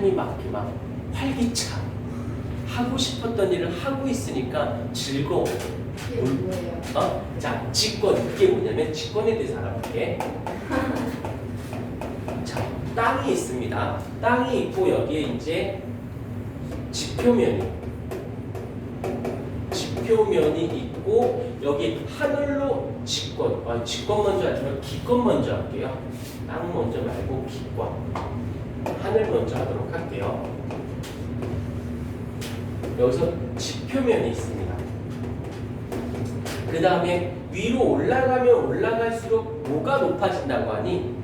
삶이 막 이렇게 막 활기차. 하고 싶었던 일을 하고 있으니까 즐거워. 이게 뭐예요? 자, 직권. 그게 뭐냐면 직권에 대해서 알아볼게. 자, 땅이 있습니다. 땅이 있고 여기에 이제 지표면이 있고 여기 하늘로 직권. 직권 먼저 하지 말고 기권 먼저 할게요. 땅 먼저 말고 기권. 하늘 먼저 하도록 할게요. 여기서 지표면이 있습니다. 그 다음에 위로 올라가면 올라갈수록 뭐가 높아진다고 하니?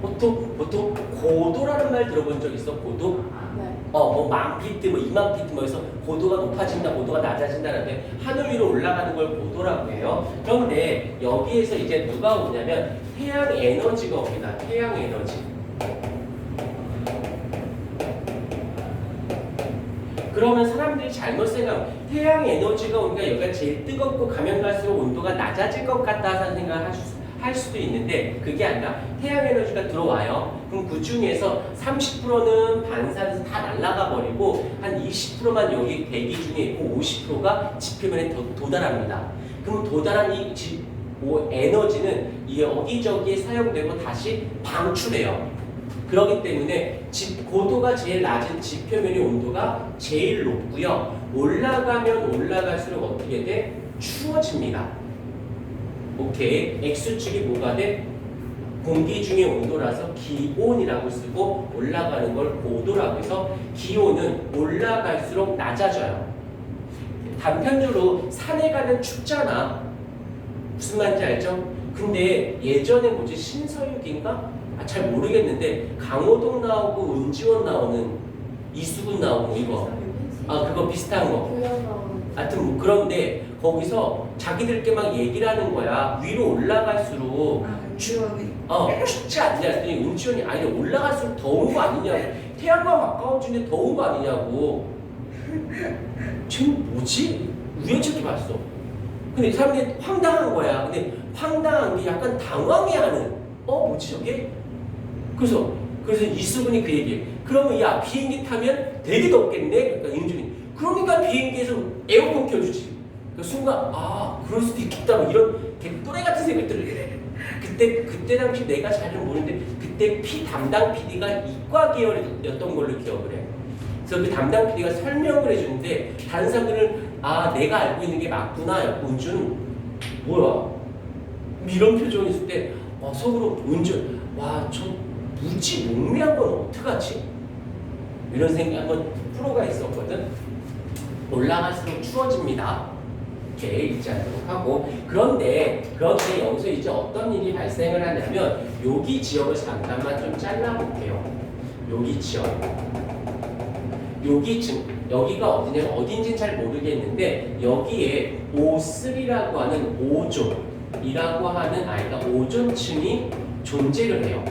보통 고도라는 말 들어본 적 있어? 고도? 네. 뭐 10,000피트, 뭐 20,000피트 뭐 해서 고도가 높아진다, 고도가 낮아진다는데 하늘 위로 올라가는 걸 고도라고 해요. 그런데 여기에서 이제 누가 오냐면 태양 에너지가 옵니다. 태양 에너지. 그러면 사람들이 잘못 생각, 태양 에너지가 오니까 여기가 제일 뜨겁고 가면 갈수록 온도가 낮아질 것 같다는 생각을 할 수도 있는데 그게 아니라 태양 에너지가 들어와요. 그럼 그 중에서 30%는 반사돼서 다 날아가 버리고 한 20%만 여기 대기 중에 있고 50%가 지표면에 도달합니다. 그럼 도달한 이 에너지는 여기저기에 사용되고 다시 방출해요. 그렇기 때문에 고도가 제일 낮은 지표면의 온도가 제일 높고요. 올라가면 올라갈수록 어떻게 돼? 추워집니다. 오케이. X축이 뭐가 돼? 공기 중의 온도라서 기온이라고 쓰고 올라가는 걸 고도라고 해서 기온은 올라갈수록 낮아져요. 단편적으로 산에 가면 춥잖아. 무슨 말인지 알죠? 근데 예전에 뭐지? 신서유기인가? 잘 모르겠는데 강호동 나오고 은지원 나오는 이수근 나오고 이거 그거 비슷한 거. 하여튼 뭐 그런데 거기서 자기들께 막 얘기를 하는 거야. 위로 올라갈수록 춥지 않냐 했더니 은지원이 아니 올라갈수록 더운 거 아니냐고. 태양과 가까운 중에 더운 거 아니냐고. 쟤는 뭐지? 우연찮게 봤어. 근데 사람들이 황당한 거야. 근데 황당한 게 약간 당황해하는 뭐지 저게? 그래서 이수근이 그 얘기해. 그러면 야 비행기 타면 되게 덥겠네. 그러니까 윤준이. 그러니까 비행기에서 에어컨 켜주지. 그 순간 그럴 수도 있겠다. 뭐 이런 개또래 같은 생각들을 해. 그때 당시 내가 잘은 모르는데 그때 담당 PD가 이과 계열이었던 걸로 기억을 해. 그래서 그 담당 PD가 설명을 해주는데 다른 사람들은 내가 알고 있는 게 맞구나. 은준 뭐야? 이런 표정이 있을 때 속으로 은준 저 무지 몽매한 건 어떡하지? 이런 생각 한번 프로가 있었거든. 올라갈수록 추워집니다. 이렇게 읽지 않도록 하고 그런데 여기서 이제 어떤 일이 발생을 하냐면 여기 지역을 잠깐만 좀 잘라볼게요. 여기 지역. 여기가 어디냐면 어딘지는 잘 모르겠는데 여기에 O3라고 하는 오존이라고 하는 오존층이 존재를 해요.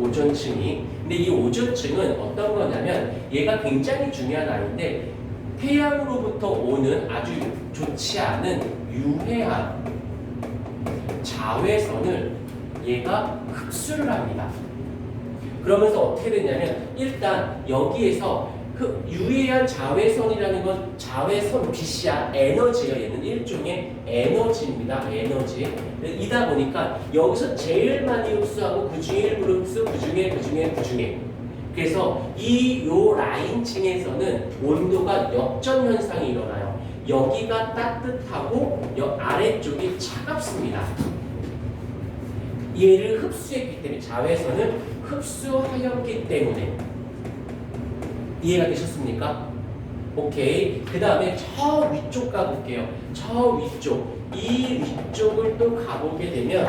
오존층이. 근데 이 오존층은 어떤 거냐면 얘가 굉장히 중요한 아이인데 태양으로부터 오는 아주 좋지 않은 유해한 자외선을 얘가 흡수를 합니다. 그러면서 어떻게 되냐면 일단 여기에서 그 유해한 자외선이라는 건 자외선 빛이야. 에너지예요. 얘는 일종의 에너지입니다. 에너지. 이다 보니까 여기서 제일 많이 흡수하고 그 중에 일부를 흡수, 그 중에. 그래서 요 라인층에서는 온도가 역전 현상이 일어나요. 여기가 따뜻하고 아래쪽이 차갑습니다. 얘를 흡수했기 때문에 자외선을 흡수하였기 때문에 이해가 되셨습니까? 오케이. 그 다음에 저 위쪽 가볼게요. 저 위쪽. 이 위쪽을 또 가보게 되면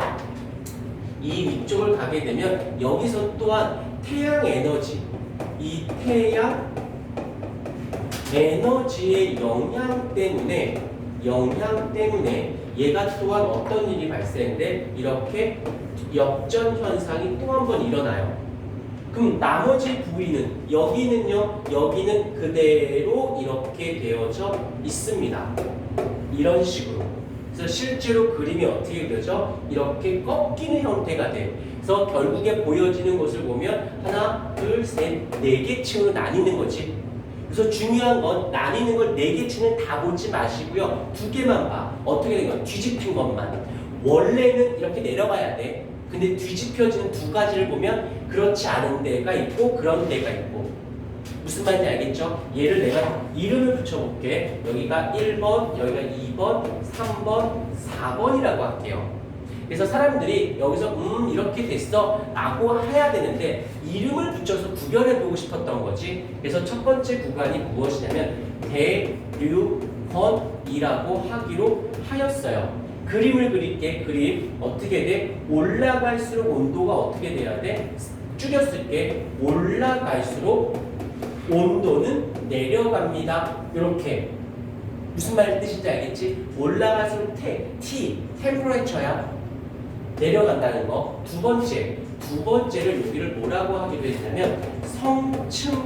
여기서 또한 태양 에너지, 이 태양 에너지의 영향 때문에 얘가 또한 어떤 일이 발생돼? 이렇게 역전 현상이 또 한 번 일어나요. 그럼 나머지 부위는 여기는 그대로 이렇게 되어져 있습니다. 이런 식으로. 그래서 실제로 그림이 어떻게 되죠? 이렇게 꺾이는 형태가 돼요. 그래서 결국에 보여지는 것을 보면 하나, 둘, 셋, 네 개 층으로 나뉘는 거지. 그래서 중요한 건 나뉘는 걸 네 개 층은 다 보지 마시고요. 두 개만 봐. 어떻게 된 거야? 뒤집힌 것만. 원래는 이렇게 내려가야 돼. 근데 뒤집혀지는 두 가지를 보면 그렇지 않은 데가 있고 그런 데가 있고. 무슨 말인지 알겠죠? 얘를 내가 이름을 붙여볼게. 여기가 1번, 여기가 2번, 3번, 4번이라고 할게요. 그래서 사람들이 여기서 이렇게 됐어 라고 해야 되는데 이름을 붙여서 구별해보고 싶었던 거지. 그래서 첫 번째 구간이 무엇이냐면 대류건이라고 하기로 하였어요. 그림을 그릴게. 그림 어떻게 돼? 올라갈수록 온도가 어떻게 돼야 돼? 줄였을게. 올라갈수록 온도는 내려갑니다. 이렇게. 무슨 말 뜻인지 알겠지? 올라갈수록 temperature야. 내려간다는 거. 두 번째를 여기를 뭐라고 하기로 했냐면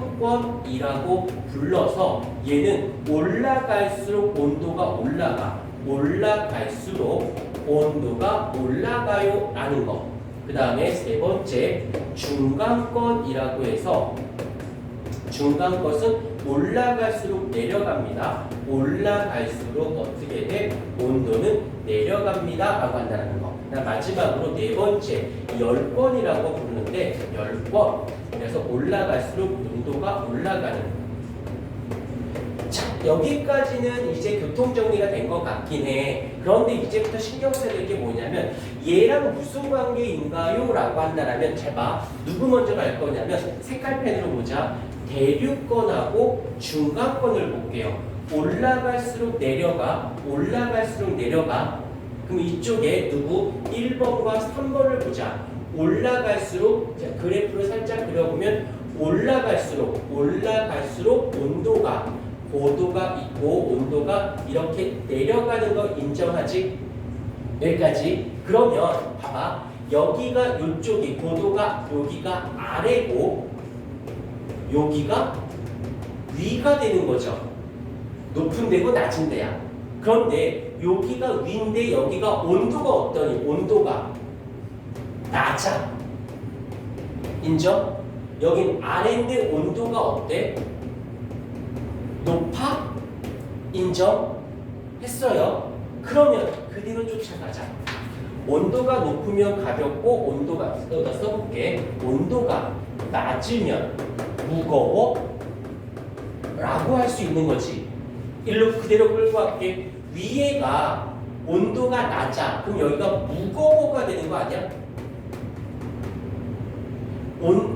성층권이라고 불러서 얘는 올라갈수록 온도가 올라갈수록 온도가 올라가요 라는 거. 그 다음에 세 번째 중간권이라고 해서 중간 것은 올라갈수록 내려갑니다. 올라갈수록 어떻게 돼? 온도는 내려갑니다 라고 한다는 거. 마지막으로 네 번째 10번이라고 부르는데 10번. 그래서 올라갈수록 온도가 올라가는 거. 자, 여기까지는 이제 교통정리가 된 것 같긴 해. 그런데 이제부터 신경 써야 될 게 뭐냐면 얘랑 무슨 관계인가요? 라고 한다면 잘 봐. 누구 먼저 갈 거냐면 색깔펜으로 보자. 대류권하고 중간권을 볼게요. 올라갈수록 내려가. 그럼 이쪽에 누구? 1번과 3번을 보자. 올라갈수록 자, 그래프를 살짝 그려보면 올라갈수록 온도가 고도가 있고 온도가 이렇게 내려가는 거 인정하지? 여기까지. 그러면 봐봐. 여기가 이쪽이 고도가 여기가 아래고 여기가 위가 되는 거죠. 높은 데고 낮은 데야. 그런데 여기가 위인데 여기가 온도가 어떠니? 온도가 낮아. 인정? 여긴 아래인데 온도가 어때? 높아? 인정했어요. 그러면 그대로 쫓아가자. 온도가 높으면 가볍고 온도가 써볼게. 온도가 낮으면 무거워? 라고 할 수 있는 거지. 일로 그대로 끌고 갈게. 위에가 온도가 낮아. 그럼 여기가 무거워가 되는 거 아니야?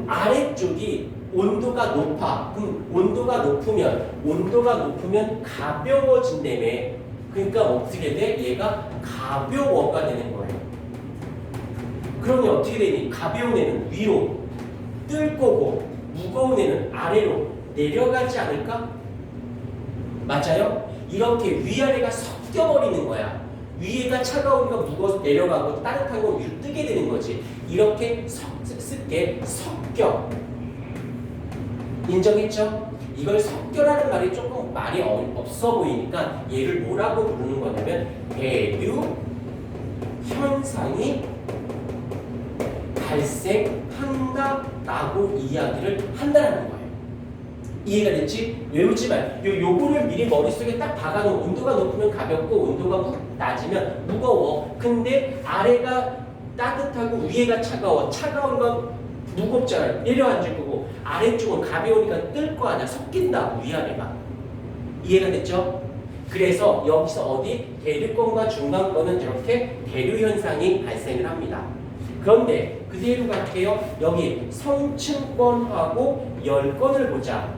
아래쪽이 온도가 높아. 그럼 온도가 높으면 가벼워진다며. 그러니까 어떻게 돼? 얘가 가벼워가 되는 거예요. 그러면 어떻게 되니? 가벼운 애는 위로 뜰 거고 무거운 애는 아래로 내려가지 않을까? 맞아요? 이렇게 위아래가 섞여버리는 거야. 위에가 차가우니까 무거워서 내려가고 따뜻한 거 위로 뜨게 되는 거지. 이렇게 섞여. 인정했죠? 이걸 섞여라는 말이 조금 말이 없어 보이니까 얘를 뭐라고 부르는 거냐면 대류 현상이 발생한다라고 이야기를 한다는 거예요. 이해가 됐지? 외우지 마. 요거를 미리 머릿속에 딱 박아놓은. 온도가 높으면 가볍고 온도가 낮으면 무거워. 근데 아래가 따뜻하고 위에가 차가워. 차가운 건 무겁잖아요. 내려앉을 거고 아래쪽은 가벼우니까 뜰 거 아니야. 섞인다고 위아래가. 이해가 됐죠? 그래서 여기서 어디? 대류권과 중간권은 이렇게 대류 현상이 발생을 합니다. 그런데 그대로 갈게요. 여기 성층권하고 열권을 보자.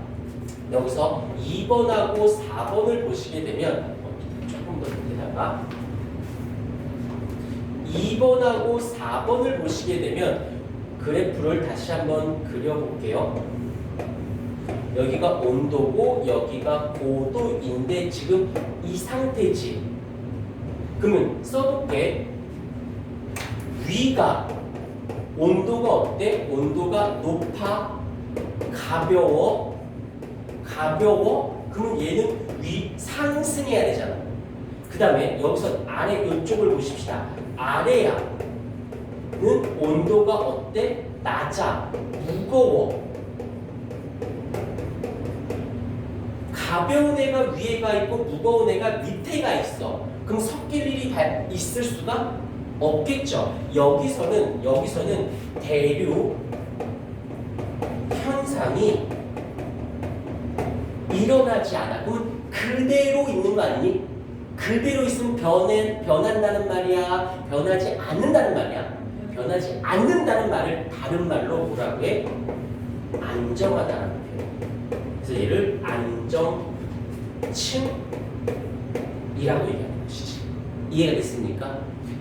여기서 2번하고 4번을 보시게 되면 조금 더 밑에다가 2번하고 4번을 보시게 되면 그래프를 다시 한번 그려볼게요. 여기가 온도고 여기가 고도인데 지금 이 상태지. 그러면 써볼게. 위가 온도가 어때? 온도가 높아? 가벼워? 그러면 얘는 상승해야 되잖아. 그 다음에 여기서 아래 이쪽을 보십시다. 아래야. 온도가 어때? 낮아, 무거워. 가벼운 애가 위에가 있고 무거운 애가 밑에가 있어. 그럼 섞일 일이 있을 수가 없겠죠. 여기서는 대류 현상이 일어나지 않아. 그럼 그대로 있는 거 아니니? 그대로 있으면 변한다는 말이야? 변하지 않는다는 말이야? 변하지 않는다는 말을 다른 말로 뭐라고 해? 안정하다라는 표현. 그래서 얘를 안정층이라고 얘기하는 것이지. 이해가 됐습니까?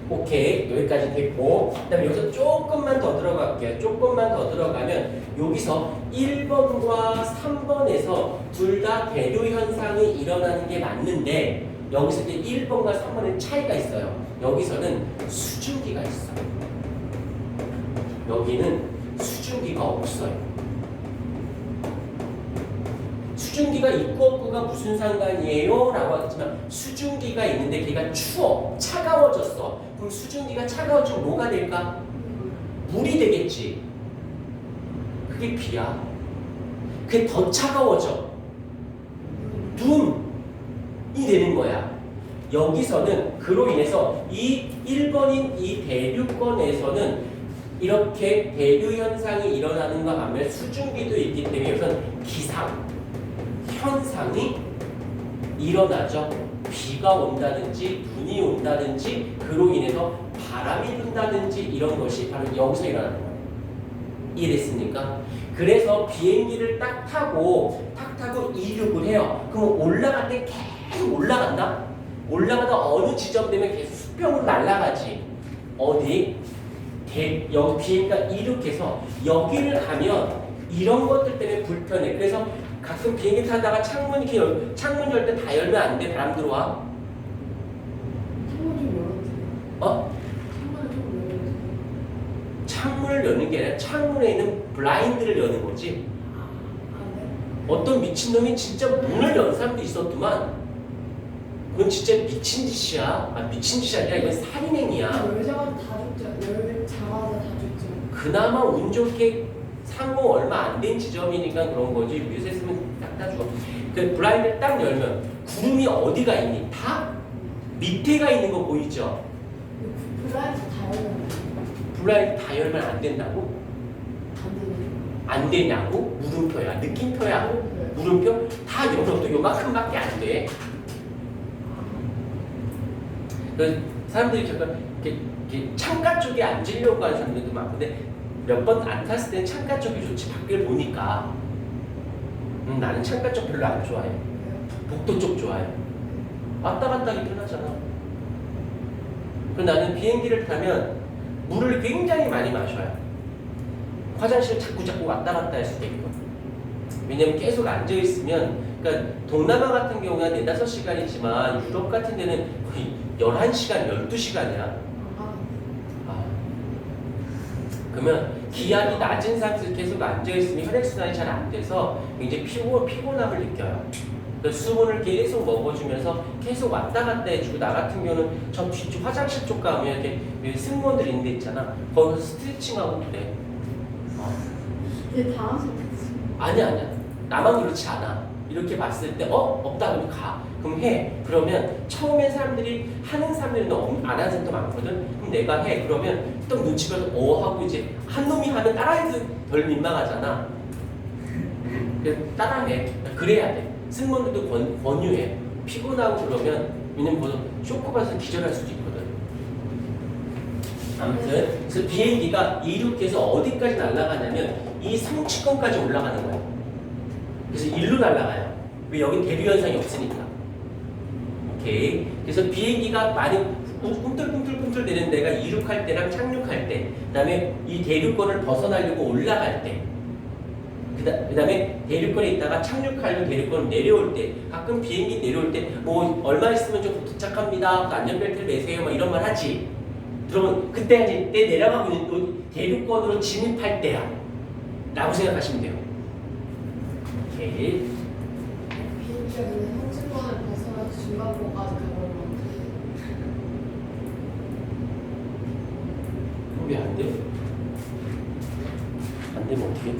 오케이, 여기까지 됐고, 그 다음에 여기서 조금만 더 들어갈게요. 조금만 더 들어가면 여기서 1번과 3번에서 둘 다 대류 현상이 일어나는 게 맞는데, 여기서 이제 1번과 3번의 차이가 있어요. 여기서는 수증기가 있어. 여기는 수증기가 없어요. 수증기가 있고 없고가 무슨 상관이에요? 라고 하겠지만 수증기가 있는데 걔가 추워, 차가워졌어. 그럼 수증기가 차가워지면 뭐가 될까? 물이 되겠지. 그게 비야. 그게 더 차가워져. 눈이 되는 거야. 여기서는 그로 인해서 이 1번인 이 대류권에서는 이렇게 대류 현상이 일어나는 것과 반면 수증기도 있기 때문에 여기서는 기상 현상이 일어나죠. 비가 온다든지 눈이 온다든지 그로 인해서 바람이 분다든지 이런 것이 바로 여기서 일어나는 거예요. 이해됐습니까? 그래서 비행기를 딱 타고 이륙을 해요. 그럼 올라갈 때 계속 올라간다? 올라가다 어느 지점 되면 계속 수평으로 날아가지. 어디? 여기 비행기가 이륙해서 여기를 가면 이런 것들 때문에 불편해. 그래서 가끔 비행기 타다가 창문 열 때 다 열면 안 돼. 바람 들어와. 창문 좀 열어주세요. 어? 창문을 좀 열어주세요. 창문을 여는 게 아니라 창문에 있는 블라인드를 여는 거지. 네. 어떤 미친놈이 진짜 문을 연 사람도 있었더만 그건 진짜 미친 짓이야. 미친 짓이 아니라 이건 살인행위야. 열자마자 다 죽죠. 열자마자 다 죽죠. 그나마 운 좋게 상공 얼마 안 된 지점이니까 그런 거지. 위에서 했으면 딱 다 죽어. 그 블라인드를 딱 열면 구름이 어디가 있니? 다 밑에가 있는 거 보이죠? 블라인드 다 열면 블라인드 다 열면 안 된다고? 안 되네요. 안 되냐고? 물음표야. 느낌표야. 물음표? 다 열어도 요만큼밖에 안 돼. 그 사람들이 잠깐 이렇게 창가 쪽에 앉으려고 하는 사람들도 많은데 몇 번 안 탔을 때는 창가 쪽이 좋지. 밖을 보니까 나는 창가 쪽 별로 안 좋아해. 복도 쪽 좋아해. 왔다 갔다 하기 편하잖아. 그리고 나는 비행기를 타면 물을 굉장히 많이 마셔요. 화장실 자꾸 왔다 갔다 할 수도 있고. 왜냐면 계속 앉아있으면, 그러니까 동남아 같은 경우는 4-5시간이지만 유럽 같은 데는 거의 11시간, 12시간이야. 그러면 기압이 낮은 상태에서 계속 앉아있으면 혈액순환이 잘 안 돼서 굉장히 피곤함을 느껴요. 그래서 수분을 계속 먹어주면서 계속 왔다 갔다 해주고, 나 같은 경우는 저 뒤쪽 화장실 쪽 가면 이렇게 승무원들 있는 데 있잖아. 거기서 스트레칭하고 그래. 이제 당황스럽지. 아니야. 나만 그렇지 않아. 이렇게 봤을 때 없다 그러면 가. 그럼 해. 그러면 처음엔 사람들이 하는 사람들은 안 하는 사람도 많거든. 그럼 내가 해. 그러면 또 눈치 봐서 하고 이제 한 놈이 하면 따라해도 덜 민망하잖아. 그래서 따라해. 그래야 돼. 승무원들도 권유해. 피곤하고 그러면 왜냐면 뭐 쇼크 받아서 기절할 수도 있거든. 아무튼 그래서 비행기가 이륙해서 어디까지 날아가냐면 이 성취권까지 올라가는 거야. 그래서 일로 날아가요. 왜? 여기 대류 현상이 없으니까. 오케이. 그래서 비행기가 많이 꿈틀꿈틀 내는 데가 이륙할 때랑 착륙할 때, 그 다음에 이 대류권을 벗어나려고 올라갈 때, 그 다음에 대류권에 있다가 착륙하려고 대류권을 내려올 때, 가끔 비행기 내려올 때 뭐 얼마 있으면 좀 도착합니다. 안전벨트를 매세요. 막 이런 말 하지. 그러면 그때 내려가고 있는 또 대류권으로 진입할 때야 라고 생각하시면 돼요. 오케이. 비행기가 근데 성층권을 벗어나서 중간권까지 가버리면 왜 안 돼? 안 되면 어떻게?